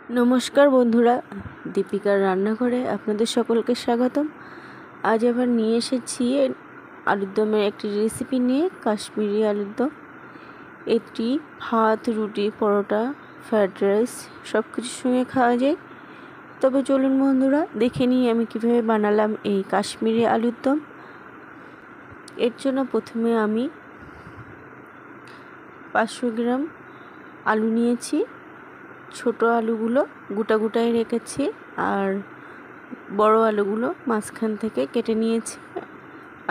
নমস্কার বন্ধুরা, দীপিকার রান্নাঘরে আপনাদের সকলকে স্বাগতম। আজ আবার নিয়ে এসেছি আলুর দমের একটি রেসিপি নিয়ে, কাশ্মীরি আলুর দম। এটি ভাত, রুটি, পরোটা, ফ্রায়েড রাইস সব কিছুর সঙ্গে খাওয়া যায়। তবে চলুন বন্ধুরা, দেখে নিই আমি কীভাবে বানালাম এই কাশ্মীরি আলুর দম। এর জন্য প্রথমে আমি 500 গ্রাম আলু নিয়েছি। ছোট আলুগুলো গোটায় রেখেছি, আর বড় আলুগুলো মাঝখান থেকে কেটে নিয়েছি।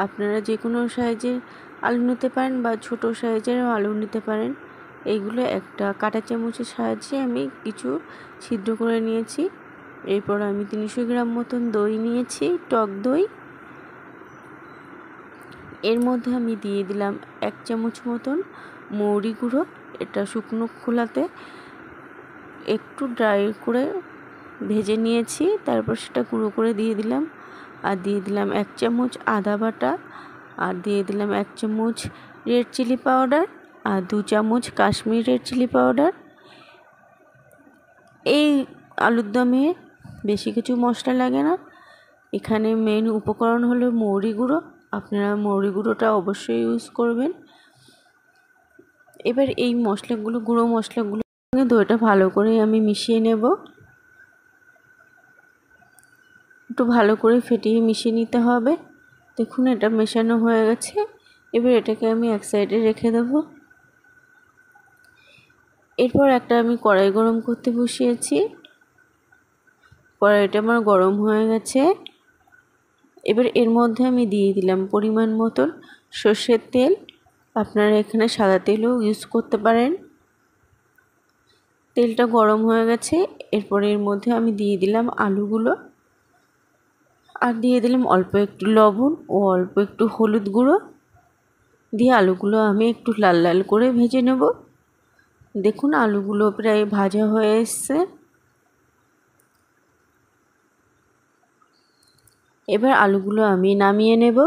আপনারা যে কোনো সাইজের আলু নিতে পারেন বা ছোট সাইজের আলু নিতে পারেন। এইগুলো একটা কাঁটা চামচের সাহায্যে আমি কিছু ছিদ্র করে নিয়েছি। এরপর আমি 300 গ্রাম মতন দই নিয়েছি, টক দই। এর মধ্যে আমি দিয়ে দিলাম 1 চামচ মতন মৌরি গুঁড়ো। এটা শুকনো খোলাতে একটু ড্রাই করে ভেজে নিয়েছি, তারপর সেটা গুঁড়ো করে দিয়ে দিলাম। আর দিয়ে দিলাম 1 চামচ আদা বাটা, আর দিয়ে দিলাম 1 চামচ রেড চিলি পাউডার, আর 2 চামচ কাশ্মীরি রেড চিলি পাউডার। এই আলুর দমে বেশি কিছু মশলা লাগে না। এখানে মেন উপকরণ হলো মৌরি গুঁড়ো। আপনারা মৌরি গুঁড়োটা অবশ্যই ইউজ করবেন। এবার এই গুঁড়ো মশলাগুলো দইটা ভালো করে আমি মিশিয়ে নেব। একটু ভালো করে ফেটিয়ে মিশিয়ে নিতে হবে। দেখুন, এটা মেশানো হয়ে গেছে। এবার এটাকে আমি এক সাইডে রেখে দেব। এরপর আমি কড়াই গরম করতে বসিয়েছি। কড়াইটা আমার গরম হয়ে গেছে। এবার এর মধ্যে আমি দিয়ে দিলাম পরিমাণ মতন সর্ষের তেল। আপনারা এখানে সাদা তেলও ইউজ করতে পারেন। তেলটা গরম হয়ে গেছে। এরপর এর মধ্যে আমি দিয়ে দিলাম আলুগুলো, আর দিয়ে দিলাম অল্প একটু লবণ ও অল্প একটু হলুদ গুঁড়ো দিয়ে আলুগুলো আমি একটু লাল লাল করে ভেজে নেব। দেখুন, আলুগুলো প্রায় ভাজা হয়ে এসছে। এবার আলুগুলো আমি নামিয়ে নেব।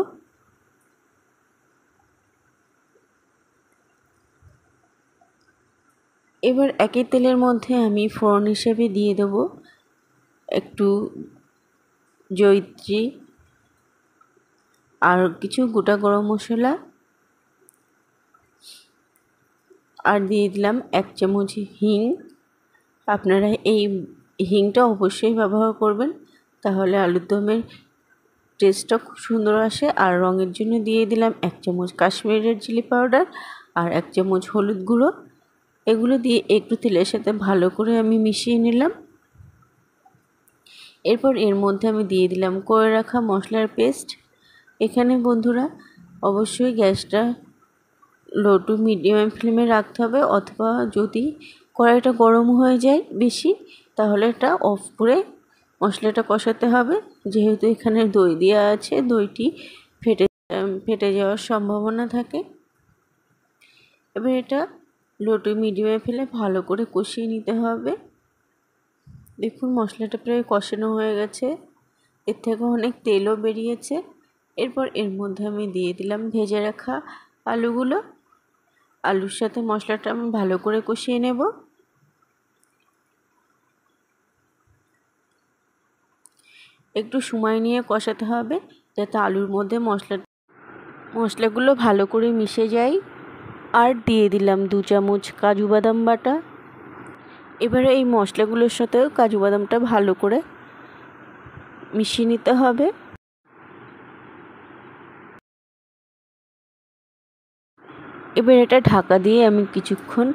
এবার একই তেলের মধ্যে আমি ফোড়ন হিসেবে দিয়ে দেব একটু জয়িত্রী আর কিছু গোটা গরম মশলা, আর দিয়ে দিলাম 1 চামচ হিং। আপনারা এই হিংটা অবশ্যই ব্যবহার করবেন, তাহলে আলুর দমের টেস্টটা খুব সুন্দর আসে। আর রঙের জন্য দিয়ে দিলাম 1 চামচ কাশ্মীরি রেড চিলি পাউডার আর 1 চামচ হলুদ গুঁড়ো। এগুলো দিয়ে একটু তেলের সাথে ভালো করে আমি মিশিয়ে নিলাম। এরপর এর মধ্যে আমি দিয়ে দিলাম করে রাখা মশলার পেস্ট। এখানে বন্ধুরা অবশ্যই গ্যাসটা লো টু মিডিয়াম ফ্লেমে রাখতে হবে, অথবা যদি কড়াইটা গরম হয়ে যায় বেশি, তাহলে এটা অফ করে মশলাটা কষাতে হবে। যেহেতু এখানে দই দেওয়া আছে, দইটি ফেটে যাওয়ার সম্ভাবনা থাকে। এবার এটা লো টু মিডিয়ামে ফেলে ভালো করে কষিয়ে নিতে হবে। দেখুন, মশলাটা প্রায় কষানো হয়ে গেছে, এর থেকে অনেক তেলও বেরিয়েছে। এরপর এর মধ্যে আমি দিয়ে দিলাম ভেজে রাখা আলুগুলো। আলুর সাথে মশলাটা আমি ভালো করে কষিয়ে নেব। একটু সময় নিয়ে কষাতে হবে, যাতে আলুর মধ্যে মশলাগুলো ভালো করে মিশে যায়। আর দিয়ে দিলাম 2 চামচ কাজু বাদাম বাটা। এবারে এই মশলাগুলোর সাথেও কাজু বাদামটা ভালো করে মিশিয়ে নিতে হবে। এবার এটা ঢাকা দিয়ে আমি কিছুক্ষণ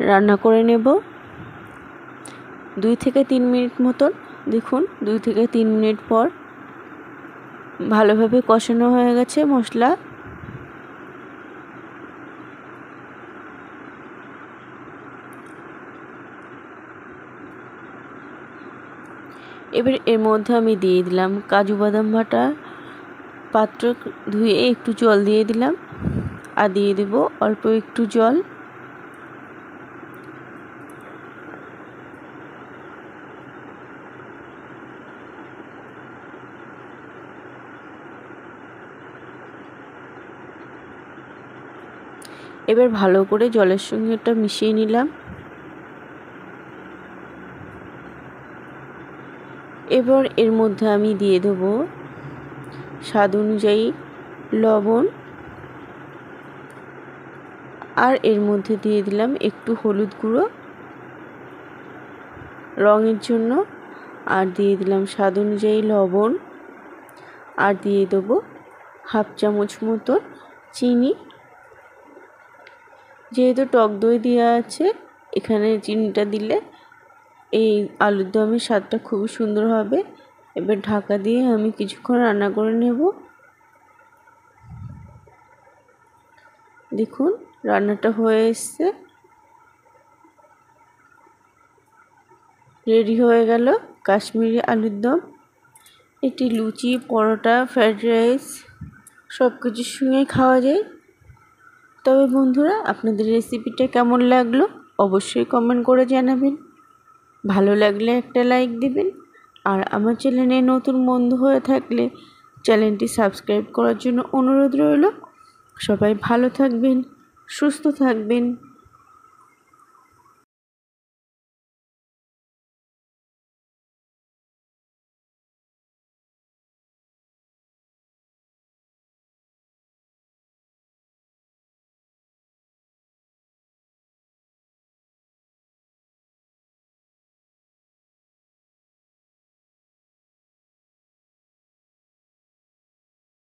রান্না করে নেব, 2 থেকে 3 মিনিট মতন। দেখুন, 2 থেকে 3 মিনিট পর ভালোভাবে কষানো হয়ে গেছে মশলা। এবার এর মধ্যে আমি দিয়ে দিলাম কাজু বাদাম বাটা। পাত্র ধুয়ে একটু জল দিয়ে দিলাম, আর দিয়ে দেব অল্প একটু জল। এবার ভালো করে জলের সঙ্গে এটা মিশিয়ে নিলাম। এবার এর মধ্যে আমি দিয়ে দেবো স্বাদ অনুযায়ী লবণ, আর এর মধ্যে দিয়ে দিলাম একটু হলুদ গুঁড়ো রঙের জন্য, আর দিয়ে দিলাম স্বাদ অনুযায়ী লবণ, আর দিয়ে দেবো হাফ চামচ মতো চিনি। যেহেতু টক দই দেওয়া আছে, এখানে চিনিটা দিলে এই আলুর দমের স্বাদটা খুবই সুন্দর হবে। এবার ঢাকা দিয়ে আমি কিছুক্ষণ রান্না করে নেব। দেখুন রান্নাটা হয়ে এসছে, রেডি হয়ে গেল কাশ্মীরি আলুর দম। এটি লুচি, পরোটা, ফ্রাইড রাইস সব কিছুর সঙ্গেই খাওয়া যায়। তবে বন্ধুরা, আপনাদের রেসিপিটা কেমন লাগলো অবশ্যই কমেন্ট করে জানাবেন। ভালো লাগলে একটা লাইক দিবেন, আর আমার চ্যানেলে নতুন বন্ধু হয়ে থাকলে চ্যানেলটি সাবস্ক্রাইব করার জন্য অনুরোধ রইল। সবাই ভালো থাকবেন, সুস্থ থাকবেন।